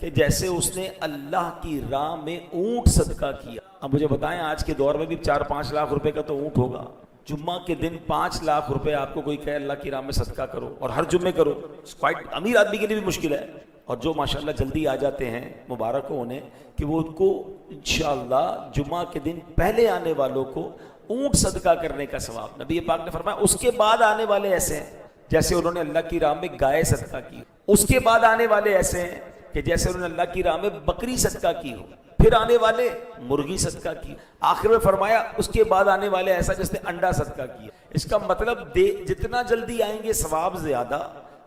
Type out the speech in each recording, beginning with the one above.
کہ جیسے اس نے اللہ کی راہ میں اونٹ صدقہ کیا. اب مجھے بتائیں آج کے دور میں بھی 4-5 لاکھ روپے کا تو اونٹ ہوگا. جمعہ کے دن 5 لاکھ روپے آپ کو کوئی کہے اللہ کی راہ میں صدقہ کرو اور ہر جمعے کرو, امیر آدمی کے لیے بھی مشکل ہے. اور جو ماشاءاللہ جلدی آ جاتے ہیں مبارک ہو انہیں کہ وہ ان کو انشاءاللہ جمعہ کے دن پہلے آنے والوں کو اونٹ صدقہ کرنے کا ثواب. نبی پاک نے فرمایا اس کے بعد آنے والے ایسے ہیں جیسے انہوں نے اللہ کی راہ میں گائے صدقہ کی, اس کے بعد آنے والے ایسے ہیں کہ جیسے انہوں نے اللہ کی راہ میں بکری صدقہ کی ہو, پھر آنے والے مرغی صدقہ کی, آخر میں فرمایا اس کے بعد آنے والے ایسا جس نے انڈا صدقہ کیا. اس کا مطلب جتنا جلدی آئیں گے ثواب زیادہ,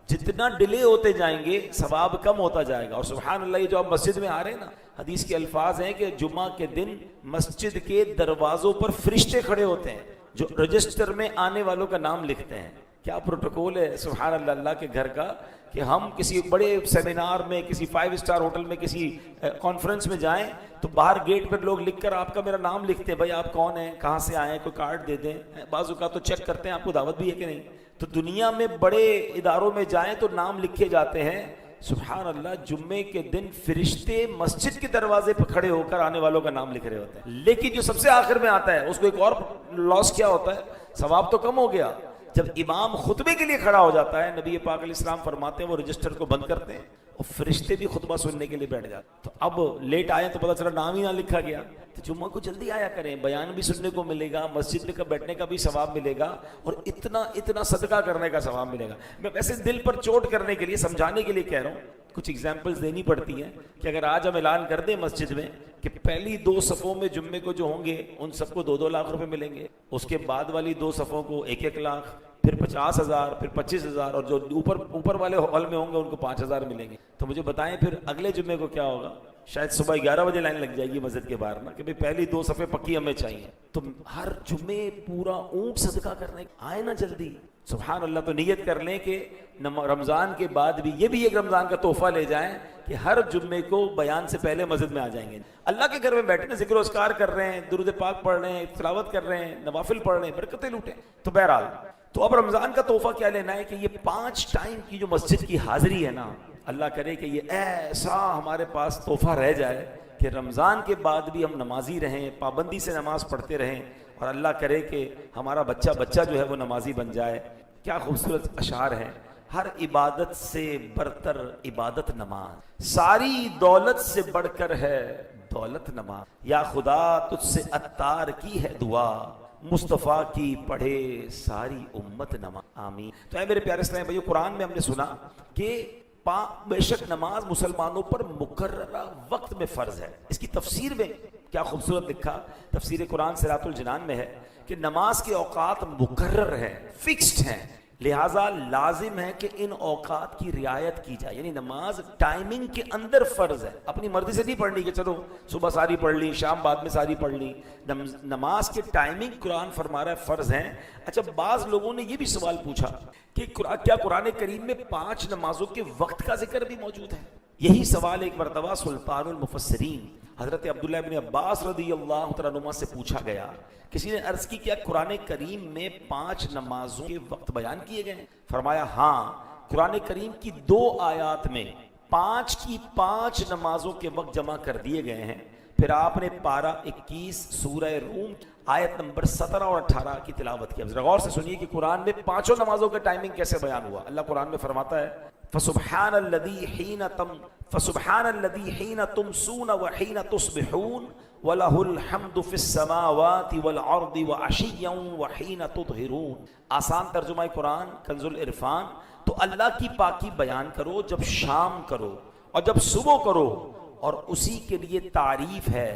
جتنا ڈیلے ہوتے جائیں گے ثواب کم ہوتا جائے گا. اور سبحان اللہ, یہ جو آپ مسجد میں آ رہے ہیں نا, حدیث کے الفاظ ہیں کہ جمعہ کے دن مسجد کے دروازوں پر فرشتے کھڑے ہوتے ہیں جو رجسٹر میں آنے والوں کا نام لکھتے ہیں. کیا پروٹوکول ہے سبحان اللہ اللہ کے گھر کا, کہ ہم کسی بڑے سیمینار میں, کسی 5 اسٹار ہوٹل میں, کسی کانفرنس میں جائیں تو باہر گیٹ پر لوگ لکھ کر آپ کا میرا نام لکھتے ہیں, بھائی آپ کون ہیں, کہاں سے آئے ہیں, کوئی کارڈ دے دیں. بعض اوقات تو چیک کرتے ہیں آپ کو دعوت بھی ہے کہ نہیں. تو دنیا میں بڑے اداروں میں جائیں تو نام لکھے جاتے ہیں. سبحان اللہ, جمعے کے دن فرشتے مسجد کے دروازے پر کھڑے ہو کر آنے والوں کا نام لکھ رہے ہوتے ہیں. لیکن جو سب سے آخر میں آتا ہے اس کو ایک اور لاس کیا ہوتا ہے, ثواب تو کم ہو گیا. جب امام خطبے کے لیے کھڑا ہو جاتا ہے, نبی پاک علیہ السلام فرماتے ہیں وہ رجسٹر کو بند کرتے ہیں اور فرشتے بھی خطبہ سننے کے لیے بیٹھ جاتے. تو اب لیٹ آئے تو پتہ چلا نام ہی نہ لکھا گیا. تو جمعہ کو جلدی آیا کریں, بیان بھی سننے کو ملے گا, مسجد میں بیٹھنے کا بھی ثواب ملے گا اور اتنا صدقہ کرنے کا ثواب ملے گا. میں ویسے دل پر چوٹ کرنے کے لیے, سمجھانے کے لیے کہہ رہا ہوں, کچھ ایگزامپلز دینی پڑتی ہیں کہ اگر آج ہم اعلان کر دیں مسجد میں کہ پہلی 2 صفوں میں جمعے کو جو ہوں گے ان سب کو 2-2 لاکھ روپے ملیں گے, اس کے بعد والی 2 صفوں کو 1-1 لاکھ, پھر 50,000, پھر 25,000, اور جو اوپر والے ہال میں ہوں گے ان کو 5,000 ملیں گے. تو مجھے بتائیں پھر اگلے جمعے کو کیا ہوگا؟ شاید صبح 11 بجے لائن لگ جائے گی مسجد کے باہر نا, کہ بھئی پہلی 2 صفحے پکی ہمیں چاہیے. تو ہر جمعے پورا اونٹ صدقہ کرنے آئے نا جلدی. سبحان اللہ. تو نیت کر لیں کہ رمضان کے بعد بھی یہ بھی ایک رمضان کا تحفہ لے جائیں کہ ہر جمعے کو بیان سے پہلے مسجد میں آ جائیں گے. اللہ کے گھر میں بیٹھے ذکر و اذکار کر رہے ہیں, درود پاک پڑھ رہے ہیں, تلاوت کر رہے ہیں, نوافل پڑھ رہے ہیں, برکتیں لوٹیں. تو بہرحال تو اب رمضان کا تحفہ کیا لینا ہے کہ یہ 5 ٹائم کی جو مسجد کی حاضری ہے نا, اللہ کرے کہ یہ ایسا ہمارے پاس تحفہ رہ جائے کہ رمضان کے بعد بھی ہم نمازی رہیں, پابندی سے نماز پڑھتے رہیں, اور اللہ کرے کہ ہمارا بچہ جو ہے وہ نمازی بن جائے. کیا خوبصورت اشعار ہیں. ہر عبادت سے برتر عبادت نماز, ساری دولت سے بڑھ کر ہے دولت نماز. یا خدا تجھ سے عطار کی ہے دعا, مصطفیٰ کی پڑھے ساری امت نماز. آمین. تو اے میرے پیارے اسلام بھائیو, قرآن میں ہم نے سنا کہ بے شک نماز مسلمانوں پر مقررہ وقت میں فرض ہے. اس کی تفسیر میں کیا خوبصورت لکھا, تفسیر قرآن صراط الجنان میں ہے کہ نماز کے اوقات مقرر ہیں, فکسڈ ہیں, لہٰذا لازم ہے کہ ان اوقات کی رعایت کی جائے. یعنی نماز ٹائمنگ کے اندر فرض ہے, اپنی مرضی سے نہیں پڑھنی کہ چلو صبح ساری پڑھ لی, شام بعد میں ساری پڑھ لی. نماز کے ٹائمنگ قرآن فرما رہا ہے فرض ہیں. اچھا, بعض لوگوں نے یہ بھی سوال پوچھا کہ کیا قرآن کریم میں 5 نمازوں کے وقت کا ذکر بھی موجود ہے؟ یہی سوال ایک مرتبہ سلطان المفسرین حضرت عبداللہ ابن عباس رضی اللہ تعالیٰ عنہما سے پوچھا گیا. کسی نے عرض کی کیا قرآن کریم میں 5 نمازوں کے وقت بیان کیے گئے ہیں؟ فرمایا ہاں, قرآن کریم کی 2 آیات میں 5 کی 5 نمازوں کے وقت جمع کر دیے گئے ہیں. پھر آپ نے پارہ 21 سورہ روم آیت نمبر 17 اور 18 کی تلاوت کی. اب ذرا غور سے سنیے کہ قرآن میں 5 نمازوں کا ٹائمنگ کیسے بیان ہوا. اللہ قرآن میں فرماتا ہے فسبحان الذی حین تمسون وحین تصبحون وَلَهُ الْحَمْدُ فِي السَّمَاوَاتِ وَالْأَرْضِ وَعَشِيًّا وَحِينَ تُظْهِرُونَ. آسان ترجمہ قرآن کنز العرفان. تو اللہ کی پاکی بیان کرو جب شام کرو اور جب صبح کرو, اور اسی کے لیے تعریف ہے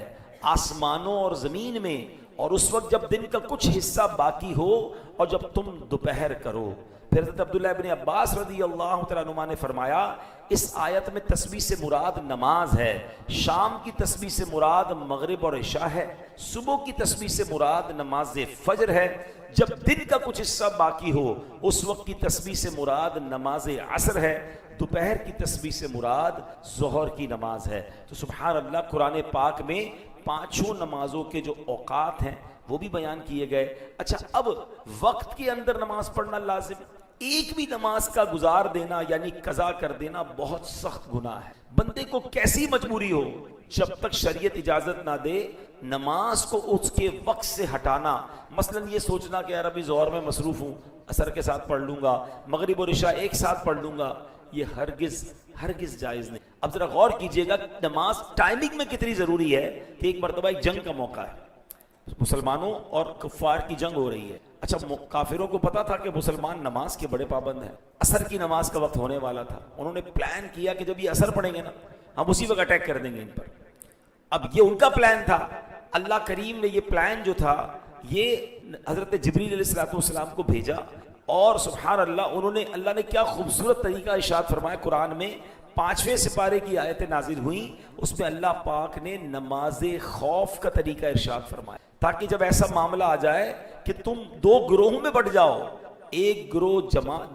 آسمانوں اور زمین میں, اور اس وقت جب دن کا کچھ حصہ باقی ہو اور جب تم دوپہر کرو. پھر حضرت عبداللہ ابن عباس رضی اللہ تعالیٰ عنہما نے فرمایا اس آیت میں تسبیح سے مراد نماز ہے, شام کی تسبیح سے مراد مغرب اور عشاء ہے, صبح کی تسبیح سے مراد نماز فجر ہے, جب دن کا کچھ حصہ باقی ہو اس وقت کی تسبیح سے مراد نماز عصر ہے, دوپہر کی تسبیح سے مراد ظہر کی نماز ہے. تو سبحان اللہ, قرآن پاک میں 5 نمازوں کے جو اوقات ہیں وہ بھی بیان کیے گئے. اچھا, اب وقت کے اندر نماز پڑھنا لازم, ایک بھی نماز کا گزار دینا یعنی قضا کر دینا بہت سخت گناہ ہے. بندے کو کیسی مجبوری ہو، جب تک شریعت اجازت نہ دے نماز کو اس کے وقت سے ہٹانا. مثلا یہ سوچنا کہ یار ابھی ظہر میں مصروف ہوں، عصر کے ساتھ پڑھ لوں گا، مغرب اور عشاء ایک ساتھ پڑھ لوں گا، یہ ہرگز جائز نہیں. اب ذرا غور کیجئے گا نماز ٹائمنگ میں کتنی ضروری ہے کہ ایک مرتبہ ایک جنگ کا موقع ہے، مسلمانوں اور کفار کی جنگ ہو رہی ہے. اچھا کافروں کو پتا تھا کہ مسلمان نماز کے بڑے پابند ہیں، عصر کی نماز کا وقت ہونے والا تھا. انہوں نے پلان کیا کہ جب یہ عصر پڑھیں گے نا ہم اسی وقت اٹیک کر دیں گے ان پر. اب یہ ان کا پلان تھا. اللہ کریم نے یہ پلان جو تھا یہ حضرت جبریل علیہ السلام کو بھیجا، اور سبحان اللہ اللہ نے کیا خوبصورت طریقہ ارشاد فرمایا. قرآن میں 5ویں سپارے کی آیتیں نازل ہوئیں، اس میں اللہ پاک نے نماز خوف کا طریقہ ارشاد فرمایا، تاکہ جب ایسا معاملہ آ جائے کہ تم دو گروہوں میں بٹ جاؤ،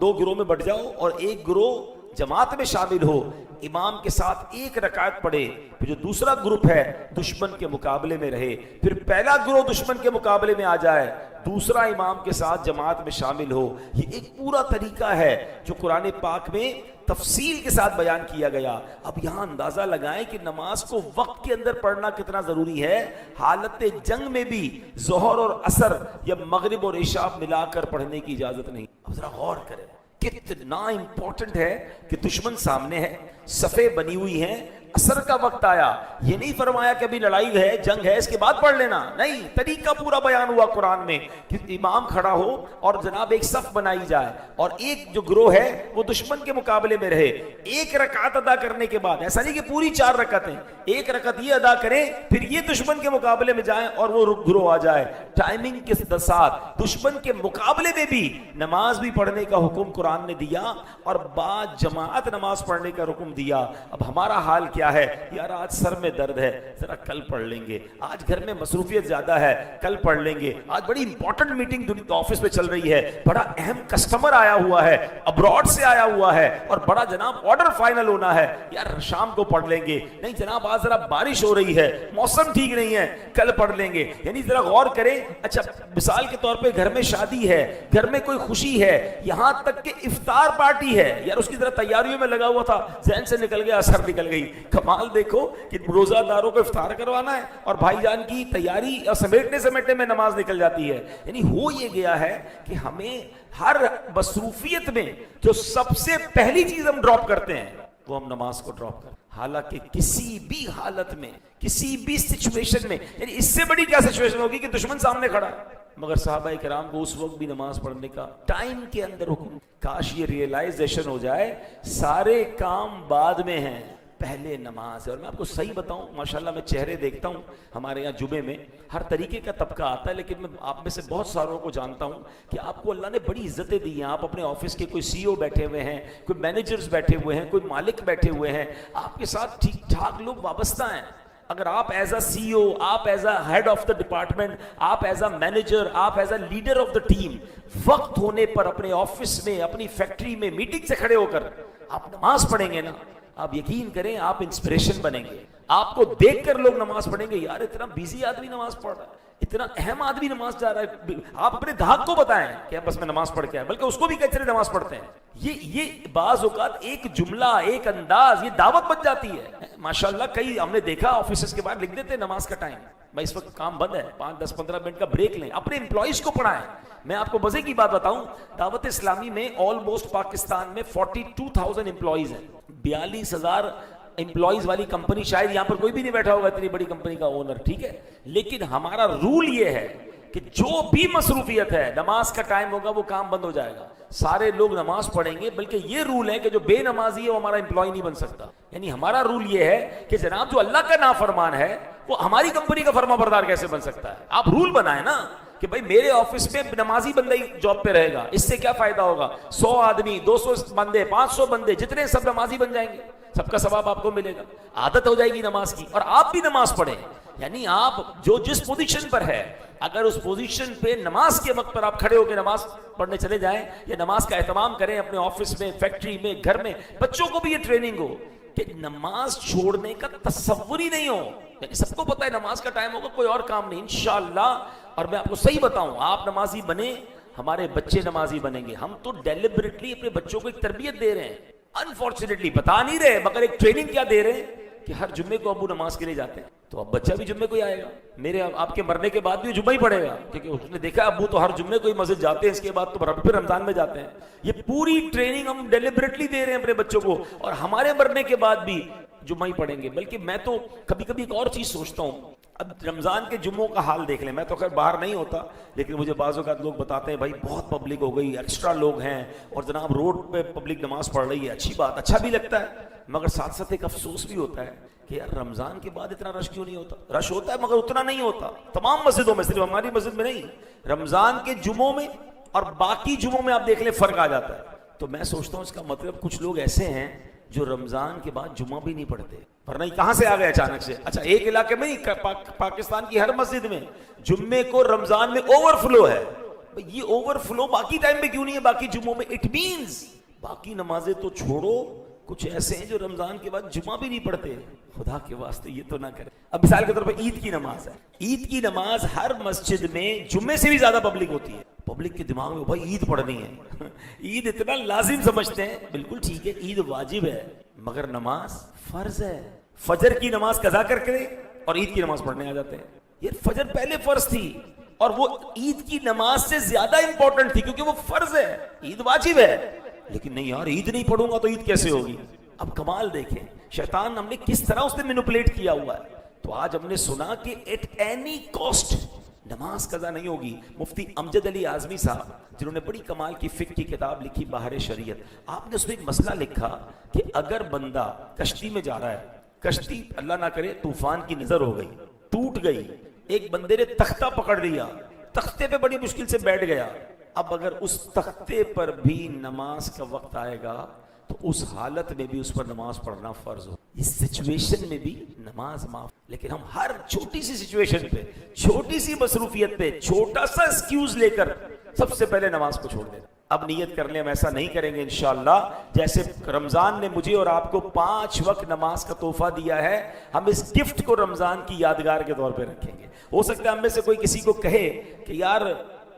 دو گروہ میں بٹ جاؤ اور ایک گروہ جماعت میں شامل ہو، امام کے ساتھ ایک رکعت پڑھے، پھر جو دوسرا گروپ ہے دشمن کے مقابلے میں رہے، پھر پہلا گروہ دشمن کے مقابلے میں آ جائے، دوسرا امام کے ساتھ جماعت میں شامل ہو. یہ ایک پورا طریقہ ہے جو قرآن پاک میں تفصیل کے ساتھ بیان کیا گیا. اب یہاں اندازہ لگائیں کہ نماز کو وقت کے اندر پڑھنا کتنا ضروری ہے. حالت جنگ میں بھی ظہر اور عصر یا مغرب اور عشاء ملا کر پڑھنے کی اجازت نہیں. اب ذرا غور کریں کتنا امپورٹنٹ ہے کہ دشمن سامنے ہے، صفیں بنی ہوئی ہیں، عصر کا وقت آیا، یہ نہیں فرمایا کہ ابھی لڑائی ہے جنگ ہے اس کے بعد پڑھ لینا، نہیں، طریقہ پورا بیان ہوا قرآن میں کہ امام کھڑا ہو اور جناب ایک صف بنائی جائے اور ایک جو گروہ ہے وہ دشمن کے مقابلے میں رہے. ایک رکعت ادا کرنے کے بعد ایسا نہیں کہ پوری 4 رکعتیں، ایک رکعت یہ ادا کریں پھر یہ دشمن کے مقابلے میں جائیں اور وہ گروہ آ جائے. ٹائمنگ کے ساتھ دشمن کے مقابلے میں بھی نماز بھی پڑھنے کا حکم قرآن نے دیا اور بعد جماعت نماز پڑھنے کا حکم دیا. اب ہمارا حال کیا ہے؟ یار آج سر میں درد ہے، ذرا کل پڑھ لیں گے، آج گھر میں مصروفیت زیادہ ہے، کل پڑھ لیں گے، آج بڑی امپورٹنٹ میٹنگ آفس میں چل رہی ہے، بڑا اہم کسٹمر آیا ہوا ہے، ابراڈ سے آیا ہوا ہے اور بڑا جناب آرڈر فائنل ہونا ہے، یار شام کو پڑھ لیں گے. نہیں جناب آج ذرا بارش ہو رہی ہے، موسم ٹھیک نہیں ہے، کل پڑھ لیں گے. یعنی ذرا غور کریں. اچھا مثال کے طور پہ گھر میں شادی ہے، گھر میں کوئی خوشی ہے، یہاں تک کہ افطار پارٹی ہے، یار اس کی ذرا تیاریوں میں لگا ہوا تھا، ذہن سے نکل گیا، اثر نکل گئی. کمال دیکھو کہ روزہ داروں کو افطار کروانا ہے اور بھائی جان کی تیاری اور سمیٹنے میں نماز نکل جاتی ہے. یعنی ہو یہ گیا ہے کہ ہمیں ہر مصروفیت میں جو سب سے پہلی چیز ہم ڈراپ کرتے ہیں وہ ہم نماز کو ڈراپ کرتے ہیں. حالانکہ کسی بھی حالت میں، کسی بھی سچویشن میں، یعنی اس سے بڑی کیا سچویشن ہوگی کہ دشمن سامنے کھڑا ہے، مگر صحابہ کرام کو اس وقت بھی نماز پڑھنے کا ٹائم کے اندر حکم. کاش یہ ریئلائزیشن ہو جائے سارے کام بعد میں ہیں، پہلے نماز ہے. اور میں آپ کو صحیح بتاؤں، ماشاءاللہ میں چہرے دیکھتا ہوں ہمارے یہاں جمعے میں ہر طریقے کا طبقہ آتا ہے، لیکن میں آپ میں سے بہت ساروں کو جانتا ہوں کہ آپ کو اللہ نے بڑی عزتیں دی ہیں. آپ اپنے آفس کے کوئی سی او بیٹھے ہوئے ہیں، کوئی مینیجرز بیٹھے ہوئے ہیں، کوئی مالک بیٹھے ہوئے ہیں، آپ کے ساتھ ٹھیک ٹھاک لوگ وابستہ ہیں. اگر آپ ایز اے سی او، آپ as a head of the department, آپ ایز اے مینیجر، آپ as a leader of the team, وقت ہونے پر اپنے آفس میں، اپنی فیکٹری میں میٹنگ سے کھڑے ہو کر آپ نماز پڑھیں گے نا، آپ یقین کریں آپ انسپریشن بنیں گے. آپ کو دیکھ کر لوگ نماز پڑھیں گے، یار اتنا بیزی آدمی نماز پڑھ رہا ہے، اتنا اہم آدمی نماز جا رہا ہے. آپ اپنے دھاک کو بتائیں کہ بس میں نماز پڑھ کے آیا، بلکہ اس کو بھی کئی طرح نماز پڑھتے ہیں. یہ بعض اوقات ایک جملہ، ایک انداز، یہ دعوت بن جاتی ہے. ماشاءاللہ کئی ہم نے دیکھا آفیسز کے بعد لکھ دیتے نماز کا ٹائم، بھائی اس وقت کام بند ہے، 5-10-15 منٹ کا بریک لیں، اپنے امپلائیز کو پڑھائیں. میں آپ کو مزے کی بات بتاؤں، دعوت اسلامی میں آلموسٹ پاکستان میں 42,000 امپلائیز ہیں. 42,000 امپلائیز والی کمپنی، شاید یہاں پر کوئی بھی نہیں بیٹھا ہوگا اتنی بڑی کمپنی کا اونر، ٹھیک ہے. لیکن ہمارا رول یہ ہے کہ جو بھی مصروفیت ہے، نماز کا ٹائم ہوگا وہ کام بند ہو جائے گا، سارے لوگ نماز پڑھیں گے. بلکہ یہ رول ہے کہ جو بے نمازی ہے وہ ہمارا امپلائی نہیں بن سکتا. یعنی ہمارا رول یہ ہے کہ جناب جو اللہ کا نافرمان ہے وہ ہماری کمپنی کا فرما بردار کیسے بن سکتا ہے. آپ رول بنائیں نا کہ بھائی میرے آفس میں نمازی بندہ ہی جاب پہ رہے گا، اس سے کیا فائدہ ہوگا؟ 100 آدمی، 200 بندے، 500 بندے، جتنے سب نمازی بن جائیں گے، سب کا ثواب آپ کو ملے گا، عادت ہو جائے گی نماز کی، اور آپ بھی نماز پڑھیں. یعنی آپ جو جس پوزیشن پر ہے، اگر اس پوزیشن پہ نماز کے وقت پر آپ کھڑے ہو کے نماز پڑھنے چلے جائیں یا نماز کا اہتمام کریں اپنے آفس میں، فیکٹری میں، گھر میں، بچوں کو بھی یہ ٹریننگ ہو کہ نماز چھوڑنے کا تصور ہی نہیں ہو. یعنی سب کو پتہ ہے نماز کا ٹائم ہوگا، کوئی اور کام نہیں انشاءاللہ. اور میں آپ کو صحیح بتاؤں، آپ نمازی بنے، ہمارے بچے نمازی بنیں گے. ہم تو ڈیلیبریٹلی اپنے بچوں کو ایک تربیت دے رہے ہیں, انفارچونیٹلی بتا نہیں رہے, مگر ایک ٹریننگ کیا دے رہے ہیں کہ ہر جمعے کو ابو نماز کے لیے جاتے ہیں, تو اب بچہ بھی جمعے کو ہی آئے گا. میرے آپ کے مرنے کے بعد بھی جمعہ ہی پڑھے گا, کیونکہ اس نے دیکھا ابو تو ہر جمعے کو ہی مسجد جاتے ہیں, اس کے بعد تو پھر رمضان میں جاتے ہیں. یہ پوری ٹریننگ ہم ڈیلیبریٹلی دے رہے ہیں اپنے بچوں کو, اور ہمارے مرنے کے بعد بھی جمعہ ہی پڑھیں گے. بلکہ میں تو کبھی کبھی ایک اور چیز سوچتا ہوں, اب رمضان کے جمعوں کا حال دیکھ لیں. میں تو خیر باہر نہیں ہوتا, لیکن مجھے بعض اوقات لوگ بتاتے ہیں بھائی بہت پبلک ہو گئی, ایکسٹرا لوگ ہیں, اور جناب روڈ پہ پبلک نماز پڑھ رہی ہے. اچھی بات, اچھا بھی لگتا ہے, مگر ساتھ ساتھ ایک افسوس بھی ہوتا ہے کہ یار رمضان کے بعد اتنا رش کیوں نہیں ہوتا. رش ہوتا ہے مگر اتنا نہیں ہوتا تمام مسجدوں میں, صرف ہماری مسجد میں نہیں. رمضان کے جمعوں میں اور باقی جمعوں میں آپ دیکھ لیں فرق آ جاتا ہے. تو میں سوچتا ہوں اس کا مطلب کچھ لوگ ایسے ہیں جو رمضان کے بعد جمعہ بھی نہیں پڑھتے. ورنہ کہاں سے آ گئے اچانک سے؟ اچھا ایک علاقے میں پاکستان کی ہر مسجد میں جمعے کو رمضان میں اوور فلو ہے. یہ اوور فلو باقی ٹائم میں کیوں نہیں ہے, باقی جمعوں میں؟ اٹ مینز باقی نمازیں تو چھوڑو, کچھ ایسے ہیں جو رمضان کے بعد جمعہ بھی نہیں پڑھتے. خدا کے واسطے یہ تو نہ کرے. اب مثال کے طور پر عید کی نماز ہے, عید کی نماز ہر مسجد میں جمعے سے بھی زیادہ پبلک ہوتی ہے. پبلک کے دماغ میں بھائی عید پڑھنی ہے, عید اتنا لازم سمجھتے ہیں. بالکل ٹھیک ہے, عید واجب ہے, مگر نماز فرض ہے. فجر کی نماز قضا کر کے اور عید کی نماز پڑھنے آ جاتے ہیں. یہ فجر پہلے فرض تھی اور وہ عید کی نماز سے زیادہ امپورٹنٹ تھی, کیونکہ وہ فرض ہے, عید واجب ہے. لیکن نہیں یار عید نہیں پڑھوں گا تو عید کیسے ہوگی. اب کمال دیکھیں شیطان ہم نے کس طرح اس نے مینوپولیٹ کیا ہوا ہے. تو آج ہم نے سنا کہ ایٹ اینی کاسٹ نماز قضا نہیں ہوگی. مفتی امجد علی اعظمی صاحب جنہوں نے بڑی کمال کی فقہ کی کتاب لکھی بہار شریعت, آپ نے اس میں ایک مسئلہ لکھا کہ اگر بندہ کشتی میں جا رہا ہے, کشتی اللہ نہ کرے طوفان کی نظر ہو گئی, ٹوٹ گئی, ایک بندے نے تختہ پکڑ لیا, تختے پہ بڑی مشکل سے بیٹھ گیا. اب اگر اس تختے پر بھی نماز کا وقت آئے گا تو اس حالت میں بھی اس پر نماز پڑھنا فرض ہو. اس سچویشن میں بھی نماز معاف. لیکن ہم ہر چھوٹی سی سچویشن پہ, چھوٹی سی مصروفیت پہ, چھوٹا سا ایکسکیوز لے کر سب سے پہلے نماز کو چھوڑ دیں. اب نیت کر لیں ہم ایسا نہیں کریں گے انشاءاللہ. جیسے رمضان نے مجھے اور آپ کو 5 وقت نماز کا تحفہ دیا ہے, ہم اس گفٹ کو رمضان کی یادگار کے طور پہ رکھیں گے. ہو سکتا ہے ہم میں سے کوئی کسی کو کہے کہ یار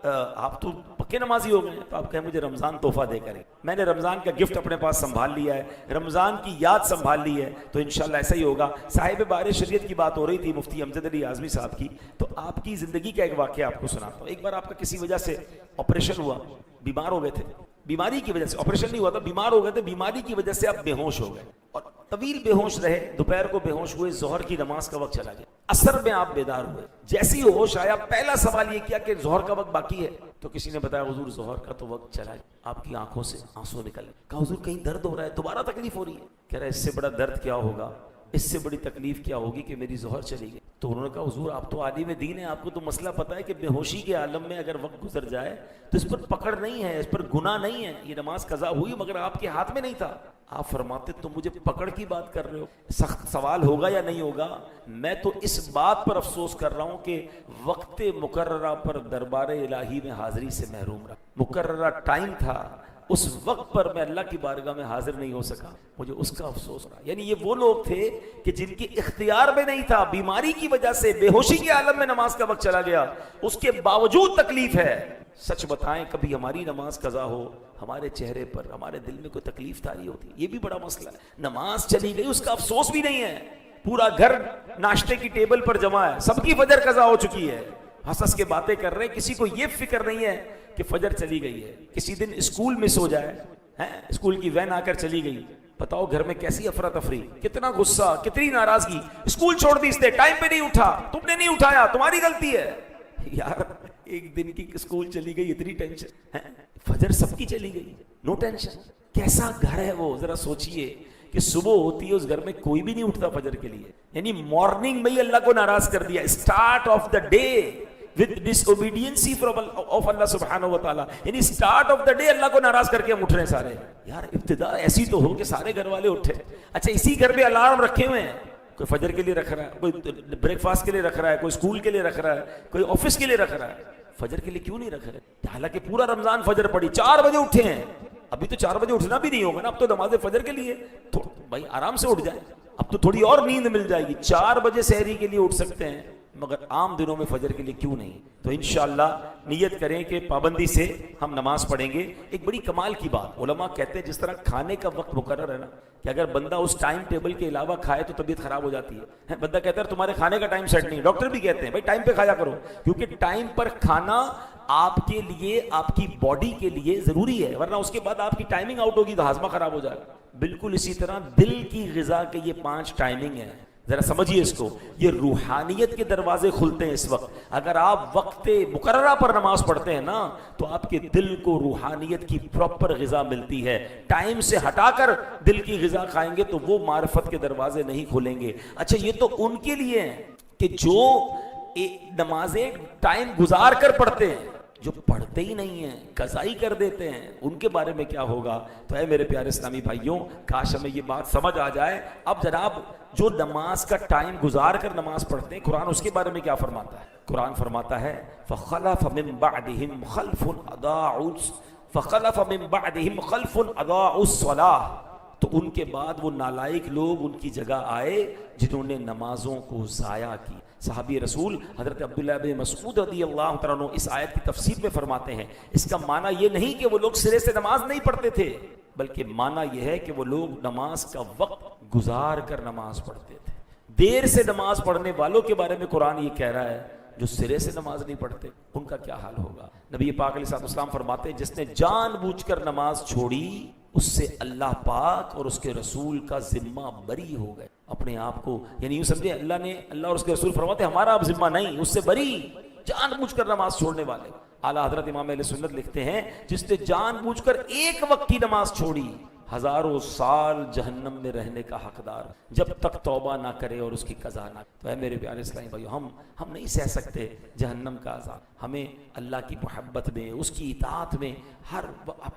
آپ تو پکے نمازی ہو گئے, تو آپ کہیں مجھے رمضان تحفہ دے کریں. میں نے رمضان کا گفٹ اپنے پاس سنبھال لیا ہے, رمضان کی یاد سنبھال لی ہے, تو انشاءاللہ ایسا ہی ہوگا. صاحب بہار شریعت کی بات ہو رہی تھی مفتی امجد علی اعظمی صاحب کی, تو آپ کی زندگی کا ایک واقعہ آپ کو سناتا ہوں. ایک بار آپ کا کسی وجہ سے آپریشن ہوا, بیمار ہو گئے تھے, بیماری کی وجہ سے, آپریشن نہیں ہوا تھا, بیمار ہو گئے تھے, بیماری کی وجہ سے آپ بے ہوش ہو گئے اور طویل بے ہوش رہے, دوپہر کو بے ہوش ہوئے, ظہر کی نماز کا وقت چلا گیا, عصر میں آپ بیدار ہوئے. جیسے ہی ہوش آیا پہلا سوال یہ کیا کہ ظہر کا وقت باقی ہے, تو کسی نے بتایا حضور ظہر کا تو وقت چلا گیا. آپ کی آنکھوں سے آنسو نکل گئے. کہا حضور کہیں درد ہو رہا ہے, دوبارہ تکلیف ہو رہی ہے؟ کہہ رہا ہے اس سے بڑا درد کیا ہوگا, اس سے بڑی تکلیف کیا ہوگی کہ میری ظہر چلی گئی. تو انہوں نے کہا حضور آپ تو عالم دین ہیں, آپ کو تو مسئلہ پتہ ہے کہ بے ہوشی کے عالم میں اگر وقت گزر جائے تو اس پر پکڑ نہیں ہے, اس پر گناہ نہیں ہے. یہ نماز قضا ہوئی مگر آپ کے ہاتھ میں نہیں تھا. آپ فرماتے تم مجھے پکڑ کی بات کر رہے ہو, سخت سوال ہوگا یا نہیں ہوگا. میں تو اس بات پر افسوس کر رہا ہوں کہ وقت مقررہ پر دربار الہی میں حاضری سے محروم رہا. مقررہ ٹائم تھا, اس وقت پر میں اللہ کی بارگاہ میں حاضر نہیں ہو سکا, مجھے اس کا افسوس رہا. یعنی یہ وہ لوگ تھے کہ جن کے اختیار میں نہیں تھا, بیماری کی وجہ سے بے ہوشی کے عالم میں نماز کا وقت چلا گیا, اس کے باوجود تکلیف ہے. سچ بتائیں کبھی ہماری نماز قضا ہو, ہمارے چہرے پر, ہمارے دل میں کوئی تکلیف طاری ہوتی ہے؟ یہ بھی بڑا مسئلہ ہے. نماز چلی گئی اس کا افسوس بھی نہیں ہے, پورا گھر ناشتے کی ٹیبل پر جمع ہے, سب کی فجر قضا ہو چکی ہے, ہنس ہنس کے باتیں کر رہے ہیں, کسی کو یہ فکر نہیں ہے کہ فجر چلی گئی ہے. کسی دن اسکول مس ہو جائے, اسکول کی وین آ کر چلی گئی, بتاؤ گھر میں کیسی افراتفری, کتنا غصہ, کتنی ناراضگی. اسکول چھوڑ دی اس نے, ٹائم پہ نہیں اٹھا, تم نے نہیں اٹھایا, تمہاری غلطی ہے. یار ایک دن کی اسکول چلی گئی, اتنی ٹینشن. فجر سب کی چلی گئی, نو ٹینشن. کیسا گھر ہے وہ, ذرا سوچئے کہ صبح ہوتی ہے اس گھر میں کوئی بھی نہیں اٹھتا فجر کے لیے. یعنی مارننگ میں ہی اللہ کو ناراض کر دیا. Start of the day with disobedience of Allah subhanahu wa ta'ala, یعنی start of the day اللہ کو ناراض کر کے ہم اٹھ رہے ہیں سارے. یار ابتدا ایسی تو ہو کہ سارے گھر والے اٹھے. اچھا اسی گھر پہ الارم رکھے ہوئے ہیں, کوئی فجر کے لیے رکھ رہا ہے, کوئی بریک فاسٹ کے لیے رکھ رہا ہے, کوئی اسکول کے لیے رکھ رہا ہے, کوئی آفس کے لیے رکھ رہا ہے. فجر کے لیے کیوں نہیں رکھ رہے؟ حالانکہ پورا رمضان فجر پڑی, 4 بجے اٹھے ہیں. ابھی تو 4 بجے اٹھنا بھی نہیں ہوگا نا, اب تو نماز فجر کے لیے بھائی آرام سے اٹھ جائیں, اب تو تھوڑی اور نیند مل جائے گی. 4 بجے سحری کے لیے اٹھ سکتے ہیں, مگر عام دنوں میں فجر کے لیے کیوں نہیں؟ تو انشاءاللہ نیت کریں کہ پابندی سے ہم نماز پڑھیں گے۔ ایک بڑی کمال کی بات، علماء کہتے ہیں جس طرح کھانے کا وقت مقرر ہے نا، کہ اگر بندہ اس ٹائم ٹیبل کے علاوہ کھائے تو طبیعت خراب ہو جاتی ہے۔ بندہ کہتا ہے تمہارے کھانے کا ٹائم سیٹ نہیں، ڈاکٹر بھی کہتے ہیں بھائی ٹائم پہ کھایا کرو، کیونکہ ٹائم پر کھانا آپ کے لیے، آپ کی باڈی کے لیے ضروری ہے، ورنہ اس کے بعد آپ کی ٹائمنگ آؤٹ ہوگی تو ہاضمہ خراب ہو جائے گا۔ بالکل اسی طرح دل کی غذا کے یہ 5 ٹائمنگ ہیں، ذرا سمجھیے اس کو۔ یہ روحانیت کے دروازے کھلتے ہیں اس وقت۔ اگر آپ وقت مقررہ پر نماز پڑھتے ہیں نا تو آپ کے دل کو روحانیت کی پراپر غذا ملتی ہے۔ ٹائم سے ہٹا کر دل کی غذا کھائیں گے تو وہ معرفت کے دروازے نہیں کھولیں گے۔ اچھا یہ تو ان کے لیے ہیں کہ جو نمازیں ٹائم گزار کر پڑھتے ہیں، جو پڑھتے ہی نہیں ہیں، قضا ہی کر دیتے ہیں، ان کے بارے میں کیا ہوگا؟ تو اے میرے پیارے اسلامی بھائیوں، کاش ہمیں یہ بات سمجھ آ جائے۔ اب جناب جو نماز کا ٹائم گزار کر نماز پڑھتے ہیں، قرآن اس کے بارے میں کیا فرماتا ہے؟ قرآن فرماتا ہے فَخَلَفَ مِن بَعْدِهِمْ خَلْفٌ أَضَاعُوا الصَّلَاةَ، تو ان کے بعد وہ نالائق لوگ ان کی جگہ آئے جنہوں نے نمازوں کو ضائع کی۔ صحابی رسول حضرت عبداللہ بن مسعود رضی اللہ تعالیٰ عنہ اس آیت کی تفسیر میں فرماتے ہیں اس کا معنی یہ نہیں کہ وہ لوگ سرے سے نماز نہیں پڑھتے تھے، بلکہ معنی یہ ہے کہ وہ لوگ نماز کا وقت گزار کر نماز پڑھتے تھے۔ دیر سے نماز پڑھنے والوں کے بارے میں قرآن یہ کہہ رہا ہے، جو سرے سے نماز نہیں پڑھتے ان کا کیا حال ہوگا؟ نبی پاک علیہ السلام فرماتے ہیں جس نے جان بوجھ کر نماز چھوڑی اس سے اللہ پاک اور اس کے رسول کا ذمہ بری ہو گئے۔ اپنے آپ کو یعنی یوں سمجھے اللہ اور اس کے رسول فرماتے ہیں ہمارا اب ذمہ نہیں، اس سے بری، جان بوجھ کر نماز چھوڑنے والے۔ اعلیٰ حضرت امام اہل سنت لکھتے ہیں جس نے جان بوجھ کر ایک وقت کی نماز چھوڑی ہزاروں سال جہنم میں رہنے کا حقدار، جب تک توبہ نہ کرے اور اس کی قضا نہ کرے۔ تو اے میرے پیارے اسلامی بھائیو، ہم نہیں سہ سکتے جہنم کا عذاب۔ ہمیں اللہ کی محبت میں، اس کی اطاعت میں ہر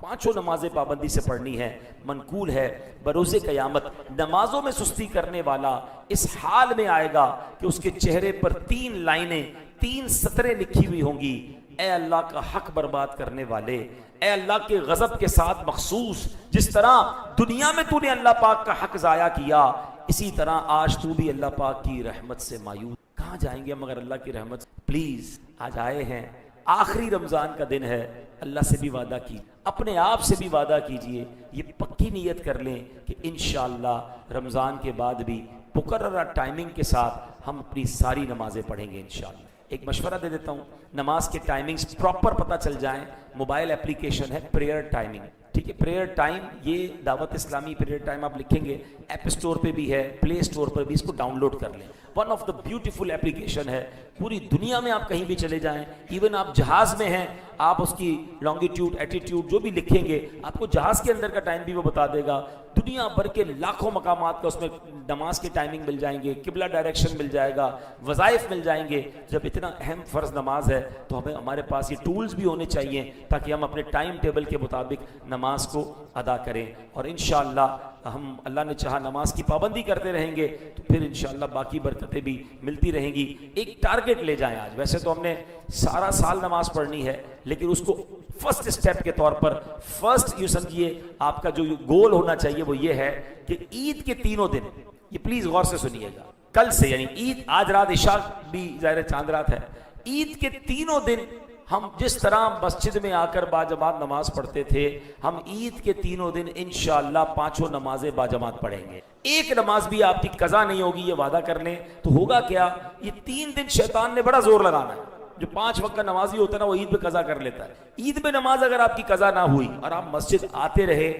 5 نمازیں پابندی سے پڑھنی ہے۔ منقول ہے بروز قیامت نمازوں میں سستی کرنے والا اس حال میں آئے گا کہ اس کے چہرے پر 3 لائنیں، 3 سطریں لکھی ہوئی ہوں گی، اے اللہ کا حق برباد کرنے والے، اے اللہ کے غضب کے ساتھ مخصوص، جس طرح دنیا میں تو نے اللہ پاک کا حق ضائع کیا، اسی طرح آج تو بھی اللہ پاک کی رحمت سے مایوس۔ کہاں جائیں گے مگر اللہ کی رحمت سے؟ پلیز آج آئے ہیں، آخری رمضان کا دن ہے، اللہ سے بھی وعدہ کی، اپنے آپ سے بھی وعدہ کیجئے، یہ پکی نیت کر لیں کہ انشاءاللہ رمضان کے بعد بھی مقررہ ٹائمنگ کے ساتھ ہم اپنی ساری نمازیں پڑھیں گے انشاءاللہ۔ ایک مشورہ دے دیتا ہوں، نماز کے ٹائمنگز پراپر پتہ چل جائیں۔ موبائل اپلیکیشن ہے پریئر ٹائمنگ، ٹھیک ہے؟ پریئر ٹائم، یہ دعوت اسلامی پریئر ٹائم آپ لکھیں گے، ایپ اسٹور پہ بھی ہے، پلے اسٹور پر بھی، اس کو ڈاؤن لوڈ کر لیں۔ One of the beautiful application ہے، پوری دنیا میں آپ کہیں بھی چلے جائیں، ایون آپ جہاز میں ہیں، آپ اس کی لانگیٹیوڈ ایٹیٹیوڈ جو بھی لکھیں گے آپ کو جہاز کے اندر کا ٹائم بھی وہ بتا دے گا۔ دنیا بھر کے لاکھوں مقامات کا اس میں نماز کے ٹائمنگ مل جائیں گے، قبلہ ڈائریکشن مل جائے گا، وظائف مل جائیں گے۔ جب اتنا اہم فرض نماز ہے تو ہمارے پاس یہ ٹولز بھی ہونے چاہیے تاکہ ہم اپنے ٹائم ٹیبل کے مطابق نماز کو ادا کریں، اور انشاءاللہ ہم اللہ نے چاہا نماز کی پابندی کرتے رہیں گے تو پھر انشاءاللہ باقی برکتیں بھی ملتی رہیں گی۔ ایک ٹارگٹ لے جائیں آج، ویسے تو ہم نے سارا سال نماز پڑھنی ہے لیکن اس کو فرسٹ اسٹیپ کے طور پر، فرسٹ یوں سمجھیے آپ کا جو گول ہونا چاہیے وہ یہ ہے کہ عید کے 3 دن، یہ پلیز غور سے سنیے گا، کل سے یعنی عید، آج رات عشاء بھی ظاہر چاند رات ہے، عید کے 3 دن ہم جس طرح مسجد میں آ کر باجماعت نماز پڑھتے تھے، ہم عید کے 3 دن انشاءاللہ 5 نمازیں باجماعت پڑھیں گے۔ ایک نماز بھی آپ کی قضا نہیں ہوگی، یہ وعدہ کر لیں۔ تو ہوگا کیا، یہ 3 دن شیطان نے بڑا زور لگانا ہے۔ جو 5 وقت کا نمازی ہوتا ہے نا وہ عید پہ قضا کر لیتا ہے۔ عید پہ نماز اگر آپ کی قضا نہ ہوئی اور آپ مسجد آتے رہے،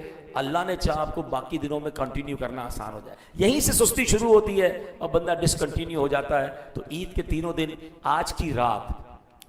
اللہ نے چاہا آپ کو باقی دنوں میں کنٹینیو کرنا آسان ہو جائے۔ یہیں سے سستی شروع ہوتی ہے اور بندہ ڈسکنٹینیو ہو جاتا ہے۔ تو عید کے 3 دن، آج کی رات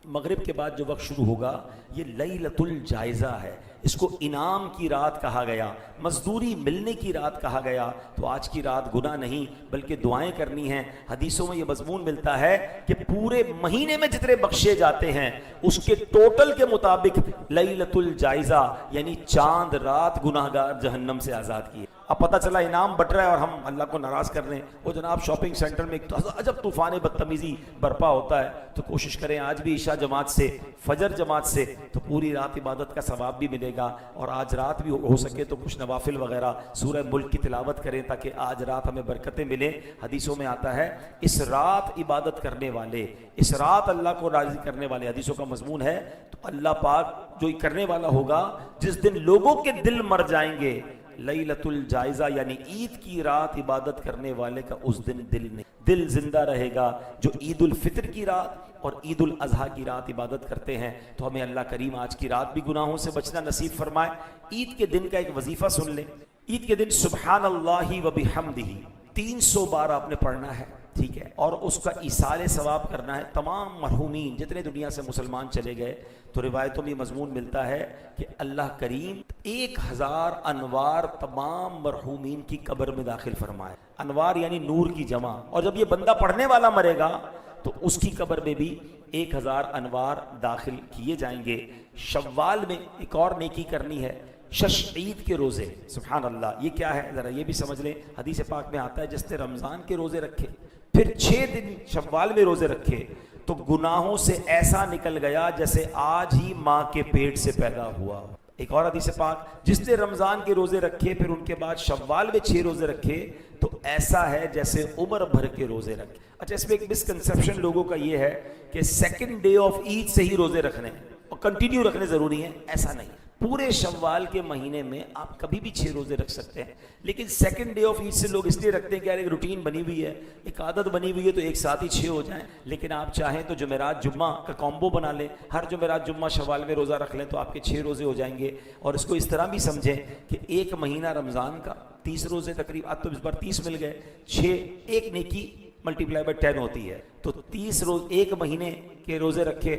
مغرب کے بعد جو وقت شروع ہوگا یہ لیلۃ الجائزہ ہے، اس کو انعام کی رات کہا گیا، مزدوری ملنے کی رات کہا گیا۔ تو آج کی رات گناہ نہیں بلکہ دعائیں کرنی ہیں۔ حدیثوں میں یہ مضمون ملتا ہے کہ پورے مہینے میں جتنے بخشے جاتے ہیں اس کے ٹوٹل کے مطابق لیلۃ الجائزہ یعنی چاند رات گناہگار جہنم سے آزاد کیے۔ اب پتہ چلا انعام بٹ رہا ہے اور ہم اللہ کو ناراض کر رہے ہیں۔ وہ جناب شاپنگ سینٹر میں ایک عجب طوفان بدتمیزی برپا ہوتا ہے، تو کوشش کریں آج بھی عشاء جماعت سے، فجر جماعت سے، تو پوری رات عبادت کا ثواب بھی ملے ملے گا. اور آج رات بھی ہو سکے تو کچھ نوافل وغیرہ سورہ ملک کی تلاوت کریں تاکہ آج رات ہمیں برکتیں ملیں. حدیثوں میں آتا ہے اس رات عبادت کرنے والے, اس رات اللہ کو راضی کرنے والے, حدیثوں کا مضمون ہے, تو اللہ پاک جو کرنے والا ہوگا جس دن لوگوں کے دل مر جائیں گے, لیلۃ الجائزہ یعنی عید کی رات عبادت کرنے والے کا اس دن دل نہیں, دل زندہ رہے گا. جو عید الفطر کی رات اور عید الاضحیٰ کی رات عبادت کرتے ہیں, تو ہمیں اللہ کریم آج کی رات بھی گناہوں سے بچنا نصیب فرمائے. عید کے دن کا ایک وظیفہ سن لیں. عید کے دن سبحان اللہ و بحمدہ 300 بار آپ نے پڑھنا ہے, ٹھیک ہے, اور اس کا ایصال ثواب کرنا ہے. تمام مرحومین جتنے دنیا سے مسلمان چلے گئے, تو روایتوں میں مضمون ملتا ہے کہ اللہ کریم 1000 انوار تمام مرحومین کی قبر میں داخل فرمائے. انوار یعنی نور کی جمع, اور جب یہ بندہ پڑھنے والا مرے گا تو اس کی قبر میں بھی 1000 انوار داخل کیے جائیں گے. شوال میں ایک اور نیکی کرنی ہے, شش عید کے روزے. سبحان اللہ, یہ کیا ہے ذرا یہ بھی سمجھ لیں. حدیث پاک میں آتا ہے جس نے رمضان کے روزے رکھے پھر 6 دن شوال میں روزے رکھے تو گناہوں سے ایسا نکل گیا جیسے آج ہی ماں کے پیٹ سے پیدا ہوا. ایک اور حدیث پاک, جس نے رمضان کے روزے رکھے پھر ان کے بعد شوال میں 6 روزے رکھے تو ایسا ہے جیسے عمر بھر کے روزے رکھے. اچھا, اس میں ایک مسکنسیپشن لوگوں کا یہ ہے کہ سیکنڈ ڈے آف عید سے ہی روزے رکھنے اور کنٹینیو رکھنے ضروری ہیں. ایسا نہیں, پورے شوال کے مہینے میں آپ کبھی بھی 6 روزے رکھ سکتے ہیں, لیکن سیکنڈ ڈے آف عید سے لوگ اس لیے رکھتے ہیں کہ یار ایک روٹین بنی ہوئی ہے, ایک عادت بنی ہوئی ہے, تو ایک ساتھ ہی 6 ہو جائیں. لیکن آپ چاہیں تو جمعرات جمعہ کا کامبو بنا لیں, ہر جمعرات جمعہ شوال میں روزہ رکھ لیں تو آپ کے 6 روزے ہو جائیں گے. اور اس کو اس طرح بھی سمجھیں کہ ایک مہینہ رمضان کا 30 روزے تقریباً, آج تو اس بار 30 مل گئے, 6 ایک نیکی ملٹیپلائی بائی 10 ہوتی ہے, تو 30 روز ایک مہینے کے روزے رکھے,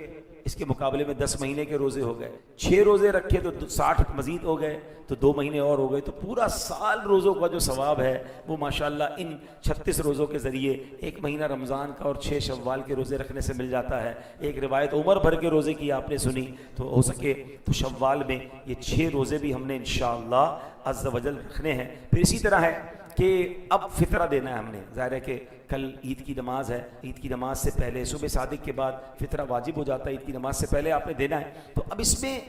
اس کے مقابلے میں 10 مہینے کے روزے ہو گئے. 6 روزے رکھے تو 60 مزید ہو گئے, تو 2 مہینے اور ہو گئے. تو پورا سال روزوں کا جو ثواب ہے وہ ماشاءاللہ ان 36 روزوں کے ذریعے ایک مہینہ رمضان کا اور 6 شوال کے روزے رکھنے سے مل جاتا ہے. ایک روایت عمر بھر کے روزے کی آپ نے سنی, تو ہو سکے تو شوال میں یہ 6 روزے بھی ہم نے انشاءاللہ عز و جل رکھنے ہیں. پھر اسی طرح ہے کہ اب فطرہ دینا ہے ہم نے. ظاہر ہے کہ کل عید کی نماز ہے, عید کی نماز سے پہلے صبح صادق کے بعد فطرہ واجب ہو جاتا ہے, عید کی نماز سے پہلے آپ نے دینا ہے. تو اب اس میں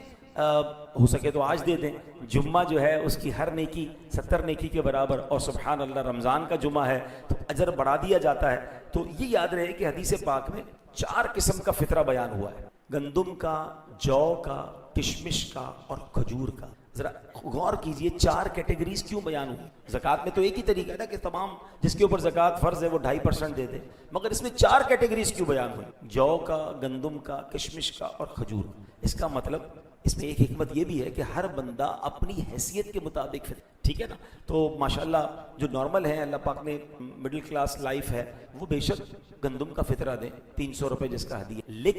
ہو سکے تو آج دے دیں. جمعہ جو ہے اس کی ہر نیکی 70 نیکی کے برابر, اور سبحان اللہ رمضان کا جمعہ ہے تو اجر بڑھا دیا جاتا ہے. تو یہ یاد رہے کہ حدیث پاک میں 4 قسم کا فطرہ بیان ہوا ہے, گندم کا, جو کا, کشمش کا اور کھجور کا. ذرا غور کیجئے 4 کیٹیگریز کیوں بیان ہوئی. زکوٰۃ میں تو ایک ہی طریقہ ہے نا کہ تمام جس کے اوپر زکوٰۃ فرض ہے وہ 2.5% دے دے, مگر اس میں 4 کیٹیگریز کیوں بیان ہوئی, جو کا, گندم کا, کشمش کا اور کھجور. اس کا مطلب اس میں ایک حکمت یہ بھی ہے کہ ہر بندہ اپنی حیثیت کے مطابق, ٹھیک ہے نا. تو ماشاءاللہ جو نارمل ہیں, اللہ پاک نے مڈل کلاس لائف ہے, وہ بے شک گندم کا فطرہ دیں 300 روپے جس کا ہدیہ, لیکن